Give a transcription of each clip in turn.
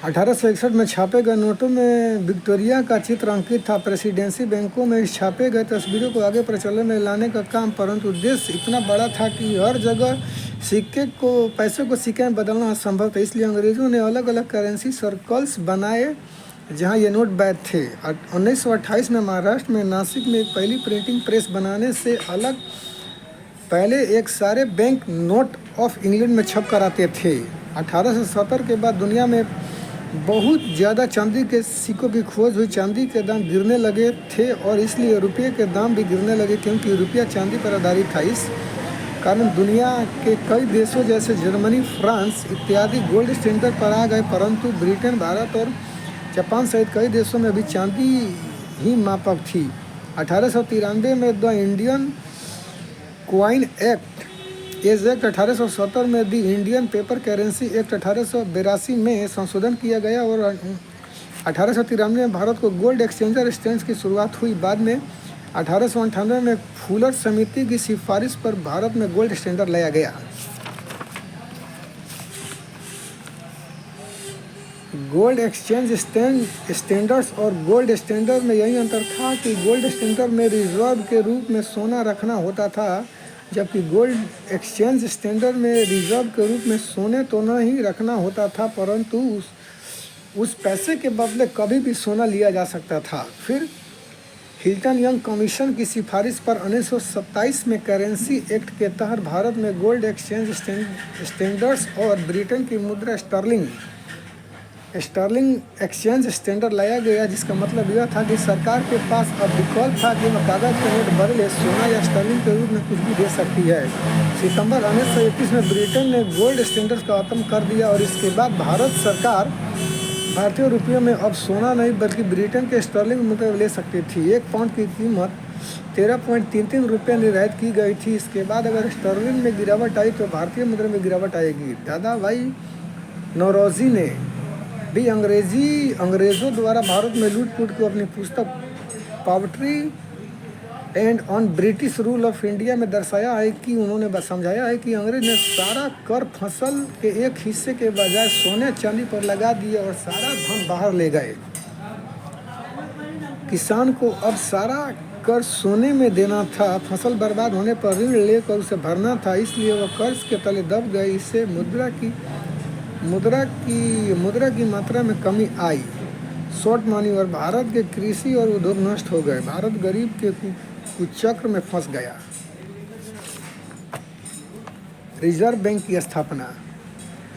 1861 में छापे गए नोटों में विक्टोरिया का चित्र अंकित था। प्रेसिडेंसी बैंकों में इस छापे गए तस्वीरों को आगे प्रचलन में लाने का काम, परंतु देश इतना बड़ा था कि हर जगह पैसे को सिक्के में बदलना असंभव था। इसलिए अंग्रेज़ों ने अलग अलग करेंसी सर्कल्स बनाए जहां ये नोट वैध थे। 1928 में महाराष्ट्र में नासिक में एक पहली प्रिंटिंग प्रेस बनाने से अलग पहले एक सारे बैंक नोट ऑफ इंग्लैंड में छप कर आते थे। 1870 के बाद दुनिया में बहुत ज़्यादा चांदी के सिक्कों की खोज हुई। चांदी के दाम गिरने लगे थे और इसलिए रुपये के दाम भी गिरने लगे, क्योंकि रुपया चांदी पर आधारित था। इस कारण दुनिया के कई देशों जैसे जर्मनी, फ्रांस इत्यादि गोल्ड स्टैंडर्ड पर आ गए, परंतु ब्रिटेन, भारत और जापान सहित कई देशों में अभी चांदी ही मापक थी। 1893 में the Indian coin act act 1870 में दी इंडियन पेपर करेंसी एक्ट 1882 में संशोधन किया गया और 1893 में भारत को गोल्ड एक्सचेंजर स्टैंड की शुरुआत हुई। बाद में 1898 में फुलर समिति की सिफारिश पर भारत में गोल्ड स्टैंडर्ड लाया गया। गोल्ड एक्सचेंज स्टैंडर्ड्स और गोल्ड स्टैंडर्ड में यही अंतर था कि गोल्ड स्टैंडर्ड में रिजर्व के रूप में सोना रखना होता था, जबकि गोल्ड एक्सचेंज स्टैंडर्ड में रिजर्व के रूप में सोने तो नहीं रखना होता था, परंतु उस पैसे के बदले कभी भी सोना लिया जा सकता था। फिर हिल्टन यंग कमीशन की सिफारिश पर 1927 में करेंसी एक्ट के तहत भारत में गोल्ड एक्सचेंज स्टैंडर्ड्स और ब्रिटेन की मुद्रा स्टर्लिंग एक्सचेंज स्टैंडर्ड लाया गया, जिसका मतलब यह था कि सरकार के पास अब विकल्प था कि वह कागज़ के नोट बदले सोना या स्टर्लिंग के रूप में कुछ भी दे सकती है। सितंबर 1931 में ब्रिटेन ने गोल्ड स्टैंडर्ड का खत्म कर दिया और इसके बाद भारत सरकार भारतीय रुपयों में अब सोना नहीं बल्कि ब्रिटेन के स्टर्लिंग मुद्रा ले सकती थी। 1 पाउंड की कीमत 13.33 रुपये निर्धारित की गई थी। इसके बाद अगर स्टर्लिंग में गिरावट आई तो भारतीय मुद्रा में गिरावट आएगी। दादा भाई नौरोजी ने भी अंग्रेज़ों द्वारा भारत में लूट-पुट को अपनी पुस्तक poverty and on British rule of India में दर्शाया है कि उन्होंने समझाया है कि अंग्रेज ने सारा कर फसल के एक हिस्से के बजाय सोने चांदी पर लगा दिया और सारा धन बाहर ले गए। किसान को अब सारा कर सोने में देना था, फसल बर्बाद होने पर ऋण लेकर उसे भरना था, इसलिए वह कर्ज के तले दब गए। इससे मुद्रा की मात्रा में कमी आई, शॉर्ट मनी, और भारत के कृषि और उद्योग नष्ट हो गए। भारत गरीब के कुचक्र में फंस गया। रिजर्व बैंक की स्थापना,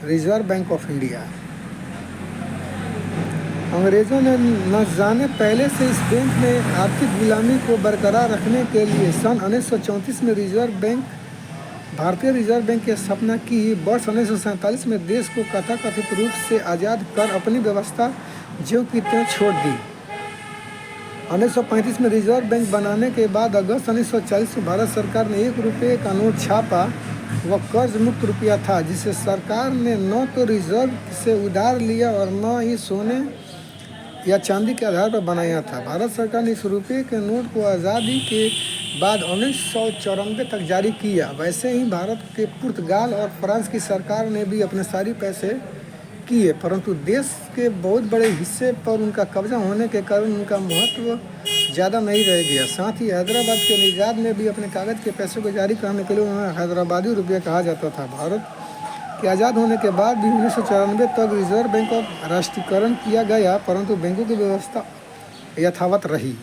रिजर्व बैंक ऑफ इंडिया। अंग्रेज़ों ने न जाने पहले से इस बैंक में आर्थिक गुलामी को बरकरार रखने के लिए सन 1934 में भारतीय रिजर्व बैंक की स्थापना की। वर्ष 1947 में देश को तथाकथित रूप से आज़ाद कर अपनी व्यवस्था ज्यों की त्यों छोड़ दी। 1935 में रिजर्व बैंक बनाने के बाद अगस्त 1940 में भारत सरकार ने 1 रुपये का नोट छापा। वह कर्ज मुक्त रुपया था, जिसे सरकार ने न तो रिजर्व से उधार लिया और न ही सोने या चांदी के आधार पर बनाया था। भारत सरकार ने इस रुपये के नोट को आज़ादी के बाद 1994 तक जारी किया। वैसे ही भारत के पुर्तगाल और फ्रांस की सरकार ने भी अपने सारी पैसे किए, परंतु देश के बहुत बड़े हिस्से पर उनका कब्जा होने के कारण उनका महत्व ज़्यादा नहीं रह गया। साथ ही हैदराबाद के निजात में भी अपने कागज़ के पैसों को जारी करने के लिए उन्हें हैदराबादी रुपया कहा जाता था। भारत के आज़ाद होने के बाद भी 1994 तक रिजर्व बैंक का राष्ट्रीयकरण किया गया, परंतु बैंकों की व्यवस्था यथावत रही।